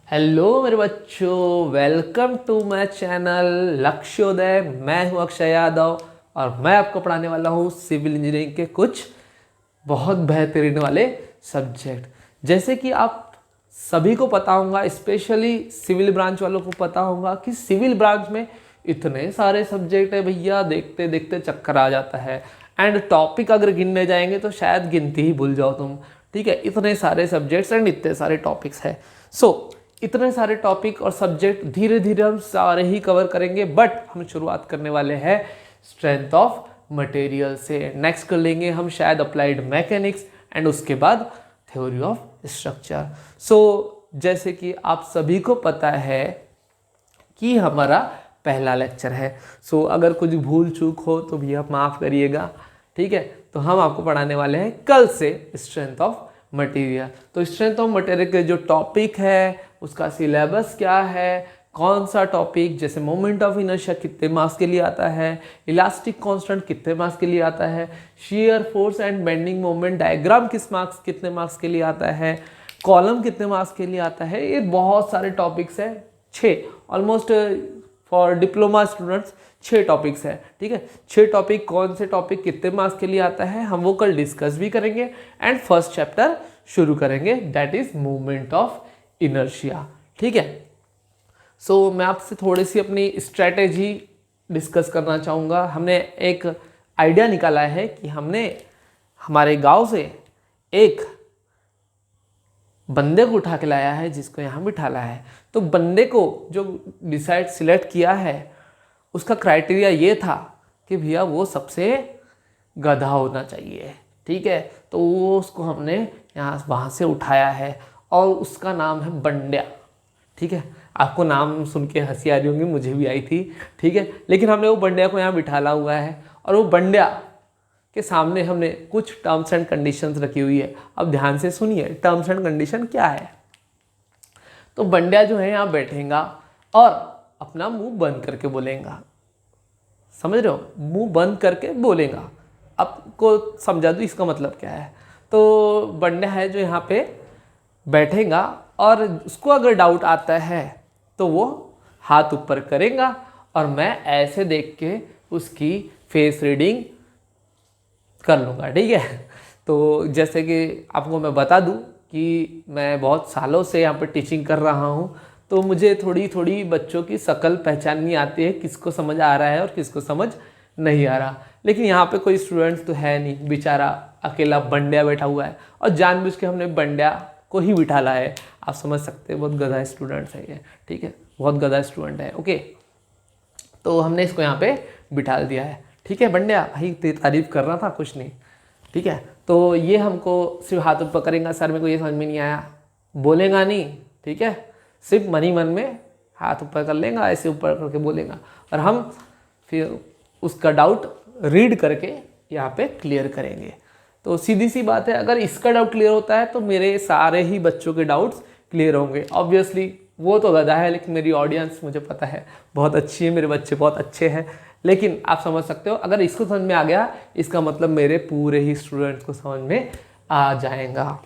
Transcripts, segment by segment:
Hello मेरे बच्चों, welcome to my channel लक्ष्योदय। मैं हूं अक्षय यादव और मैं आपको पढ़ाने वाला हूं सिविल इंजीनियरिंग के कुछ बहुत बेहतरीन वाले सब्जेक्ट। जैसे कि आप सभी को पता होगा, स्पेशली सिविल ब्रांच वालों को पता होगा कि सिविल ब्रांच में इतने सारे सब्जेक्ट है भैया, देखते देखते चक्कर आ जाता है। एंड टॉपिक अगर गिनने जाएंगे तो शायद गिनती ही भूल जाओ तुम। ठीक है, इतने सारे सब्जेक्ट्स एंड इतने सारे टॉपिक्स है। इतने सारे टॉपिक और सब्जेक्ट धीरे धीरे हम सारे ही कवर करेंगे, बट हम शुरुआत करने वाले हैं स्ट्रेंथ ऑफ मटेरियल से। नेक्स्ट कर लेंगे हम शायद अप्लाइड मैकेनिक्स एंड उसके बाद थ्योरी ऑफ स्ट्रक्चर। जैसे कि आप सभी को पता है कि हमारा पहला लेक्चर है। अगर कुछ भूल चूक हो तो भी आप माफ़ करिएगा। ठीक है, तो हम आपको पढ़ाने वाले हैं कल से स्ट्रेंथ ऑफ मटेरियल। तो स्ट्रेंथ ऑफ मटेरियल के जो टॉपिक है उसका सिलेबस क्या है, कौन सा टॉपिक, जैसे मोमेंट ऑफ इनर्शिया कितने मार्क्स के लिए आता है, इलास्टिक कांस्टेंट कितने मार्क्स के लिए आता है, shear force and bending moment diagram कितने मार्क्स के लिए आता है, कॉलम कितने मार्क्स के लिए आता है। ये बहुत सारे टॉपिक्स हैं, 6 almost for diploma students 6 topics है। ठीक है, 6 टॉपिक, कौन से टॉपिक कितने मार्क्स के लिए आता है हम वो कल डिस्कस भी करेंगे। एंड फर्स्ट चैप्टर शुरू करेंगे, that is movement of inertia. ठीक है, मैं आपसे थोड़ी सी अपनी स्ट्रेटेजी डिस्कस करना चाहूँगा। हमने एक आइडिया निकाला है कि हमने हमारे गांव से एक बंदे को उठा के लाया है जिसको यहाँ बिठाला है। तो बंदे को जो सिलेक्ट किया है उसका क्राइटेरिया ये था कि भैया वो सबसे गधा होना चाहिए। ठीक है, तो वो उसको हमने यहाँ वहाँ से उठाया है और उसका नाम है बंड्या। ठीक है, आपको नाम सुन के हंसी आ रही होंगी, मुझे भी आई थी। ठीक है, लेकिन हमने वो बंड्या को यहाँ बिठाला हुआ है और वो बंड्या के सामने हमने कुछ टर्म्स एंड कंडीशंस रखी हुई है। अब ध्यान से सुनिए, टर्म्स एंड कंडीशन क्या है। तो बंड्या जो है यहाँ बैठेगा और अपना मुंह बंद करके बोलेगा। समझ रहे हो, मुंह बंद करके बोलेगा। आपको समझा दूँ इसका मतलब क्या है। तो बंड्या है जो यहाँ पे बैठेगा और उसको अगर डाउट आता है तो वो हाथ ऊपर करेगा और मैं ऐसे देख के उसकी फेस रीडिंग कर लूँगा। ठीक है, तो जैसे कि आपको मैं बता दूँ कि मैं बहुत सालों से यहाँ पे टीचिंग कर रहा हूँ, तो मुझे थोड़ी थोड़ी बच्चों की शक्ल पहचाननी आती है, किसको समझ आ रहा है और किसको समझ नहीं आ रहा। लेकिन यहाँ पे कोई स्टूडेंट्स तो है नहीं, बेचारा अकेला बंड्या बैठा हुआ है और जानबूझ के हमने बंड्या को ही बिठाला है। आप समझ सकते हैं, बहुत गधा स्टूडेंट्स है ये। ठीक है, बहुत गधा स्टूडेंट है। ओके, तो हमने इसको यहाँ पे बिठा दिया है। ठीक है, बंड्या भाई तेरी तारीफ कर रहा था, कुछ नहीं। ठीक है, तो ये हमको सिर्फ हाथ ऊपर करेगा, सर मेरे को ये समझ में नहीं आया, बोलेगा नहीं। ठीक है, सिर्फ मन ही मन में हाथ ऊपर कर लेगा, ऐसे ऊपर करके बोलेगा और हम फिर उसका डाउट रीड करके यहाँ पे क्लियर करेंगे। तो सीधी सी बात है, अगर इसका डाउट क्लियर होता है तो मेरे सारे ही बच्चों के डाउट्स क्लियर होंगे। ऑब्वियसली वो तो गधा है, लेकिन मेरी ऑडियंस मुझे पता है बहुत अच्छी है, मेरे बच्चे बहुत अच्छे हैं। लेकिन आप समझ सकते हो, अगर इसको समझ में आ गया इसका मतलब मेरे पूरे ही स्टूडेंट्स को समझ में आ जाएगा।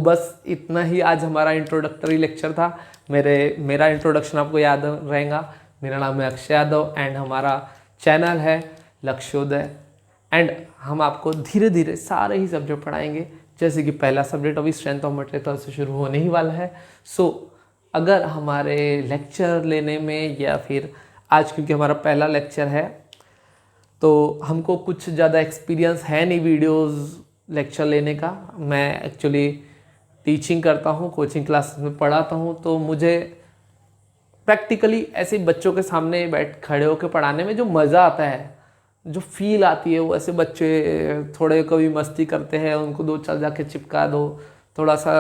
बस इतना ही आज हमारा इंट्रोडक्टरी लेक्चर था। मेरा इंट्रोडक्शन आपको याद रहेगा। मेरा नाम है अक्षय यादव एंड हमारा चैनल है लक्ष्योदय। एंड हम आपको धीरे धीरे सारे ही सब्जेक्ट पढ़ाएंगे। जैसे कि पहला सब्जेक्ट अभी स्ट्रेंथ ऑफ मटेरियल से शुरू होने ही वाला है। अगर हमारे लेक्चर लेने में या फिर आज क्योंकि हमारा पहला लेक्चर है तो हमको कुछ ज़्यादा एक्सपीरियंस है नहीं वीडियोस लेक्चर लेने का। मैं एक्चुअली टीचिंग करता हूँ, कोचिंग क्लास में पढ़ाता हूँ, तो मुझे प्रैक्टिकली ऐसे बच्चों के सामने खड़े होकर पढ़ाने में जो मज़ा आता है, जो फील आती है, वो ऐसे बच्चे थोड़े कभी मस्ती करते हैं, उनको दो चल जाके चिपका दो, थोड़ा सा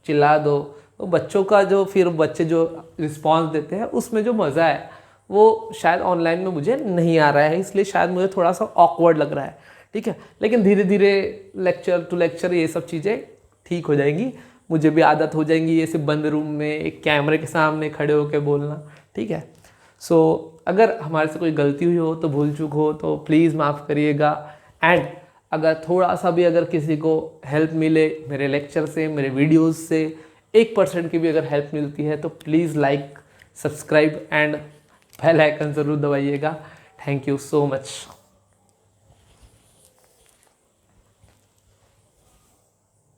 चिल्ला दो, तो बच्चों का जो फिर बच्चे जो रिस्पांस देते हैं उसमें जो मज़ा है वो शायद ऑनलाइन में मुझे नहीं आ रहा है, इसलिए शायद मुझे थोड़ा सा ऑकवर्ड लग रहा है। ठीक है, लेकिन धीरे धीरे लेक्चर टू लेक्चर ये सब चीज़ें ठीक हो जाएंगी, मुझे भी आदत हो जाएंगी ये सिर्फ बंद रूम में एक कैमरे के सामने खड़े होकर बोलना। ठीक है, अगर हमारे से कोई गलती हुई हो तो भूल चूक हो तो प्लीज़ माफ़ करिएगा। एंड अगर थोड़ा सा भी अगर किसी को हेल्प मिले मेरे लेक्चर से, मेरे वीडियोस से, 1% की भी अगर हेल्प मिलती है तो please like, subscribe and bell icon ज़रूर दबाइएगा। Thank you so much.